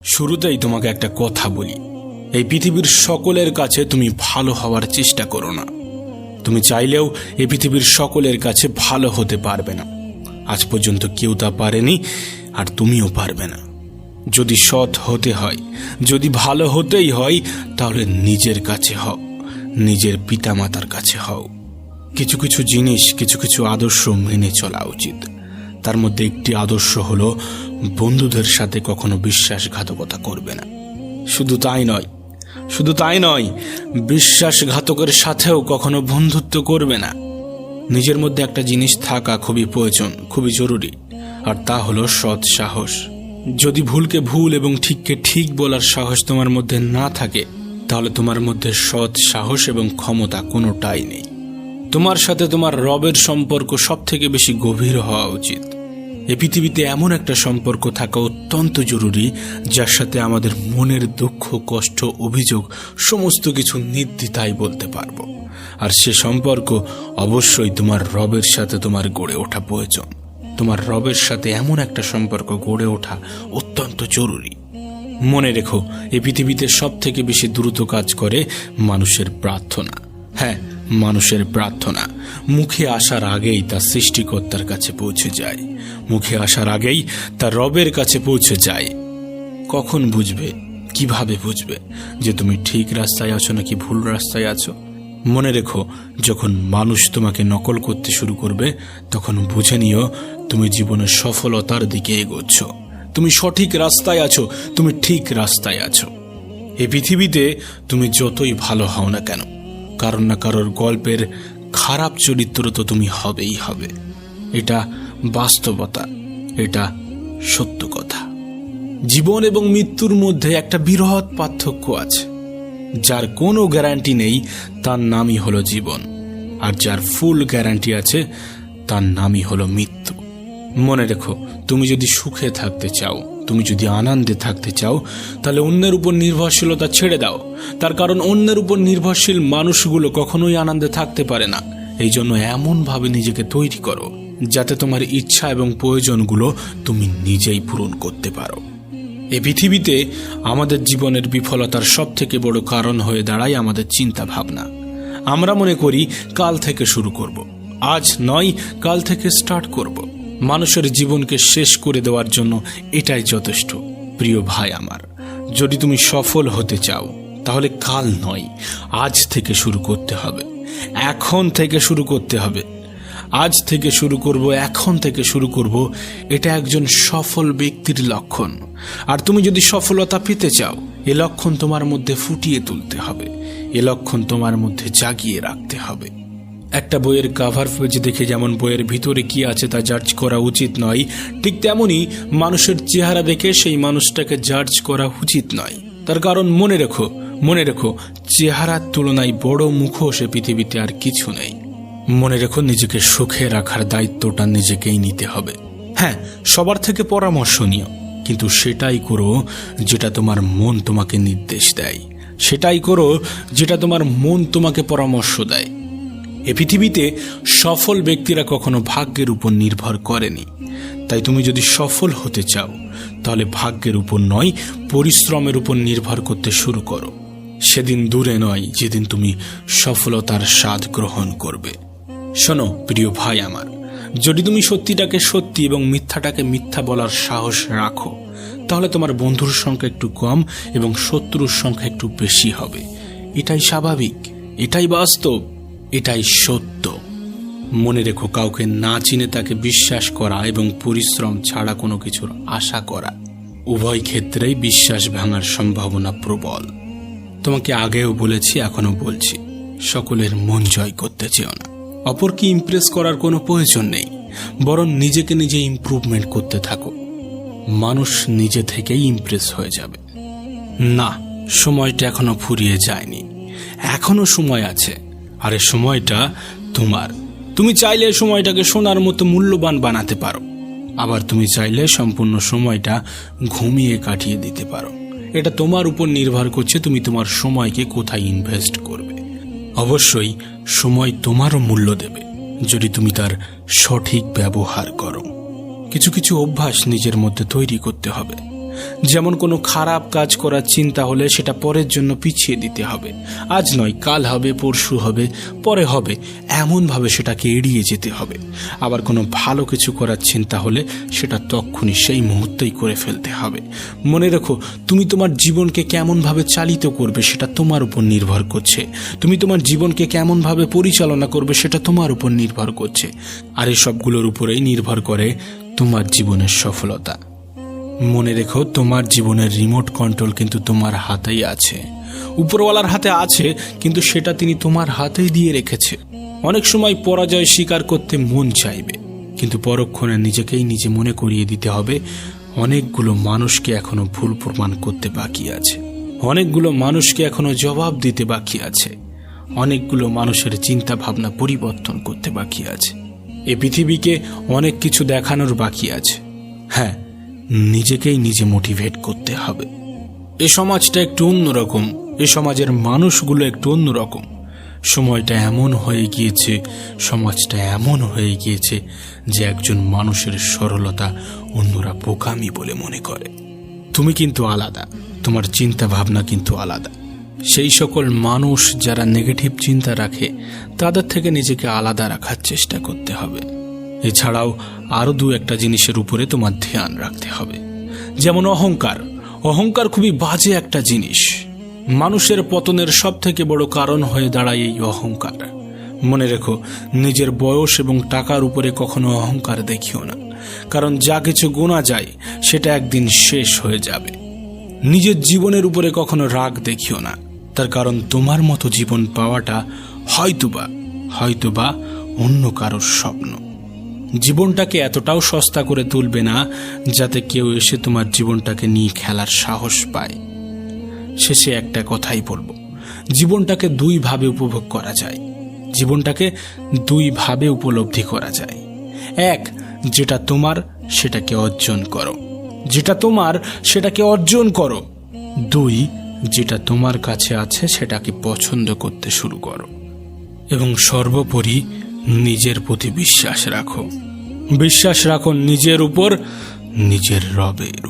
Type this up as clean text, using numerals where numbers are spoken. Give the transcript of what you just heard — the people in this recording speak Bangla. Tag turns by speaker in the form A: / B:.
A: শুরুতেই তোমাকে একটা কথা বলি, এই পৃথিবীর সকলের কাছে তুমি ভালো হওয়ার চেষ্টা করো না। তুমি চাইলেও এই পৃথিবীর সকলের কাছে ভালো হতে পারবে না। আজ পর্যন্ত কেউ তা পারেনি, আর তুমিও পারবে না। যদি সৎ হতে হয়, যদি ভালো হতেই হয়, তাহলে নিজের কাছে হও, নিজের পিতামাতার কাছে হও। কিছু কিছু জিনিস, কিছু কিছু আদর্শ মেনে চলা উচিত। তার মধ্যে একটি আদর্শ হলো বন্ধুদের সাথে কখনো বিশ্বাসঘাতকতা করবে না। শুধু তাই নয়, বিশ্বাসঘাতকের সাথেও কখনো বন্ধুত্ব করবে না। নিজের মধ্যে একটা জিনিস থাকা খুবই প্রয়োজন, খুবই জরুরি, আর তা হলো সৎ সাহস। যদি ভুলকে ভুল এবং ঠিককে ঠিক বলার সাহস তোমার মধ্যে না থাকে, তাহলে তোমার মধ্যে সৎ সাহস এবং ক্ষমতা কোনোটাই নেই। তোমার সাথে তোমার রবের সম্পর্ক সব থেকে বেশি গভীর হওয়া উচিত। এই পৃথিবীতে এমন একটা সম্পর্ক থাকা অত্যন্ত জরুরি, যার সাথে আমাদের মনের দুঃখ, কষ্ট, অভিযোগ সমস্ত কিছু নির্দ্বিধায় বলতে পারবো। আর সে সম্পর্ক অবশ্যই তোমার রবের সাথে তোমার গড়ে ওঠা প্রয়োজন। তোমার রবের সাথে এমন একটা সম্পর্ক গড়ে ওঠা অত্যন্ত জরুরি। মনে রেখো, এই পৃথিবীতে সব থেকে বেশি দ্রুত কাজ করে মানুষের প্রার্থনা। হ্যাঁ, মানুষের প্রার্থনা মুখে আসার আগেই তা সৃষ্টিকর্তার কাছে পৌঁছে যায়, মুখে আসার আগেই তা রবের কাছে পৌঁছে যায়। কখন বুঝবে, কিভাবে বুঝবে যে তুমি ঠিক রাস্তায় আছো নাকি ভুল রাস্তায় আছো? মনে রেখো, যখন মানুষ তোমাকে নকল করতে শুরু করবে, তখন বুঝে নিও তুমি জীবনের সফলতার দিকে এগোচ্ছ। তুমি সঠিক রাস্তায় আছো, তুমি ঠিক রাস্তায় আছো। এই পৃথিবীতে তুমি যতই ভালো হও না কেন, কারণ না কারোর গল্পের খারাপ চরিত্র তো তুমি হবেই হবে। এটা বাস্তবতা, এটা সত্য কথা। জীবন এবং মৃত্যুর মধ্যে একটা বৃহৎ পার্থক্য আছে। যার কোনো গ্যারান্টি নেই, তার নামই হলো জীবন, আর যার ফুল গ্যারান্টি আছে, তার নামই হলো মৃত্যু। মনে রেখো, তুমি যদি সুখে থাকতে চাও, তুমি যদি আনন্দে থাকতে চাও, তাহলে অন্যের উপর নির্ভরশীলতা ছেড়ে দাও। তার কারণ অন্যের উপর নির্ভরশীল মানুষগুলো কখনোই আনন্দে থাকতে পারে না। এই জন্য এমনভাবে নিজেকে তৈরি করো যাতে তোমার ইচ্ছা এবং প্রয়োজনগুলো তুমি নিজেই পূরণ করতে পারো। এই পৃথিবীতে আমাদের জীবনের বিফলতার সব থেকে বড় কারণ হয়ে দাঁড়ায় আমাদের চিন্তা ভাবনা। আমরা মনে করি কাল থেকে শুরু করব, আজ নয় কাল থেকে স্টার্ট করব। মানুষের জীবনকে শেষ করে দেওয়ার জন্য এটাই যথেষ্ট। প্রিয় ভাই আমার, যদি তুমি সফল হতে চাও, তাহলে কাল নয়, আজ থেকে শুরু করতে হবে, এখন থেকে শুরু করতে হবে। আজ থেকে শুরু করব, এখন থেকে শুরু করব, এটা একজন সফল ব্যক্তির লক্ষণ। আর তুমি যদি সফলতা পেতে চাও, এ লক্ষণ তোমার মধ্যে ফুটিয়ে তুলতে হবে, এ লক্ষণ তোমার মধ্যে জাগিয়ে রাখতে হবে। একটা বইয়ের কাভার পেজ দেখে যেমন বইয়ের ভিতরে কি আছে তা জাজ করা উচিত নয়, ঠিক তেমনি মানুষের চেহারা দেখে সেই মানুষটাকে জাজ করা উচিত নয়। তার কারণ মনে রেখো, চেহারার তুলনায় বড় মুখোশ এ পৃথিবীতে আর কিছু নেই। মনে রেখো, নিজেকে সুখে রাখার দায়িত্বটা নিজেকেই নিতে হবে। হ্যাঁ, সবার থেকে পরামর্শ নিও, কিন্তু সেটাই করো যেটা তোমার মন তোমাকে নির্দেশ দেয়, সেটাই করো যেটা তোমার মন তোমাকে পরামর্শ দেয়। এ পৃথিবীতে সফল ব্যক্তিরা কখনো ভাগ্যের উপর নির্ভর করেনি। তাই তুমি যদি সফল হতে চাও, তাহলে ভাগ্যের উপর নয়, পরিশ্রমের উপর নির্ভর করতে শুরু করো। সেদিন দূরে নয় যেদিন তুমি সফলতার স্বাদ গ্রহণ করবে। শোনো প্রিয় ভাই আমার, যদি তুমি সত্যিটাকে সত্যি এবং মিথ্যাটাকে মিথ্যা বলার সাহস রাখো, তাহলে তোমার বন্ধুর সংখ্যা একটু কম এবং শত্রুর সংখ্যা একটু বেশি হবে। এটাই স্বাভাবিক, এটাই বাস্তব, এটাই সত্য। মনে রেখো, কাউকে না চিনে তাকে বিশ্বাস করা এবং পরিশ্রম ছাড়া কোনো কিছুর আশা করা, উভয় ক্ষেত্রেই বিশ্বাস ভাঙার সম্ভাবনা প্রবল। তোমাকে আগেও বলেছি, এখনো বলছি, সকলের মন জয় করতে চেও না। অপরকে ইমপ্রেস করার কোনো প্রয়োজন নেই, বরং নিজেকে নিজে ইমপ্রুভমেন্ট করতে থাকো। মানুষ নিজে থেকেই ইমপ্রেস হয়ে যাবে। না, সময়টা এখনো ফুরিয়ে যায়নি, এখনো সময় আছে। আর এই সময়টা তোমার। তুমি চাইলে সময়টাকে সোনার মতো মূল্যবান বানাতে পারো, আবার তুমি চাইলে সম্পূর্ণ সময়টা ঘুমিয়ে কাটিয়ে দিতে পারো। এটা তোমার উপর নির্ভর করছে তুমি তোমার সময়কে কোথায় ইনভেস্ট করবে। অবশ্যই সময় তোমারও মূল্য দেবে যদি তুমি তার সঠিক ব্যবহার করো। কিছু কিছু অভ্যাস নিজের মধ্যে তৈরি করতে হবে, যেমন কোনো খারাপ কাজ করার চিন্তা হলে সেটা পরের জন্য পিছিয়ে দিতে হবে। আজ নয়, কাল হবে, পরশু হবে, পরে হবে, এমনভাবে সেটাকে এড়িয়ে যেতে হবে। আবার কোনো ভালো কিছু করার চিন্তা হলে সেটা তক্ষুনি সেই মুহূর্তেই করে ফেলতে হবে। মনে রেখো, তুমি তোমার জীবনকে কেমনভাবে চালিত করবে সেটা তোমার উপর নির্ভর করছে। তুমি তোমার জীবনকে কেমনভাবে পরিচালনা করবে সেটা তোমার উপর নির্ভর করছে। আর এসবগুলোর উপরেই নির্ভর করে তোমার জীবনের সফলতা। মনে রেখো, তোমার জীবনের রিমোট কন্ট্রোল কিন্তু তোমার হাতেই আছে। উপরওয়ালার হাতে আছে, কিন্তু সেটা তিনি তোমার হাতেই দিয়ে রেখেছে। অনেক সময় পরাজয় স্বীকার করতে মন চাইবে, কিন্তু পরক্ষণে নিজেকেই নিজে মনে করিয়ে দিতে হবে অনেকগুলো মানুষকে এখনো ভুল প্রমাণ করতে বাকি আছে, অনেকগুলো মানুষকে এখনো জবাব দিতে বাকি আছে, অনেকগুলো মানুষের চিন্তা ভাবনা পরিবর্তন করতে বাকি আছে। এ পৃথিবীকে অনেক কিছু দেখানোর বাকি আছে। হ্যাঁ, নিজেকেই নিজে মোটিভেট করতে হবে। এ সমাজটা একটু অন্যরকম, এ সমাজের মানুষগুলো একটু অন্যরকম। সময়টা এমন হয়ে গিয়েছে, সমাজটা এমন হয়ে গিয়েছে যে একজন মানুষের সরলতা অন্যরা বোকামি বলে মনে করে। তুমি কিন্তু আলাদা, তোমার চিন্তা ভাবনা কিন্তু আলাদা। সেই সকল মানুষ যারা নেগেটিভ চিন্তা রাখে তাদের থেকে নিজেকে আলাদা রাখার চেষ্টা করতে হবে। এছাড়াও আরও দু একটা জিনিসের উপরে তোমার ধ্যান রাখতে হবে, যেমন অহংকার। অহংকার খুবই বাজে একটা জিনিস। মানুষের পতনের সব থেকে বড় কারণ হয়ে দাঁড়ায় এই অহংকার। মনে রেখো, নিজের বয়স এবং টাকার উপরে কখনো অহংকার দেখিও না, কারণ যা কিছু গোনা যায় সেটা একদিন শেষ হয়ে যাবে। নিজের জীবনের উপরে কখনো রাগ দেখিও না, তার কারণ তোমার মতো জীবন পাওয়াটা হয়তোবা অন্য কারোর স্বপ্ন। জীবনটাকে এতটাও সস্তা করে তুলবে না যাতে কেউ এসে তোমার জীবনটাকে নিয়ে খেলার সাহস পায়। শেষে একটা কথাই বলবো, জীবনটাকে দুইভাবে উপভোগ করা যায়, জীবনটাকে দুইভাবে উপলব্ধি করা যায়। এক, যেটা তোমার সেটাকে অর্জন করো, যেটা তোমার সেটাকে অর্জন করো। দুই, যেটা তোমার কাছে আছে সেটাকে পছন্দ করতে শুরু করো। এবং সর্বোপরি নিজের প্রতি বিশ্বাস রাখো। বিশ্বাস রাখো নিজের উপর, নিজের রবের।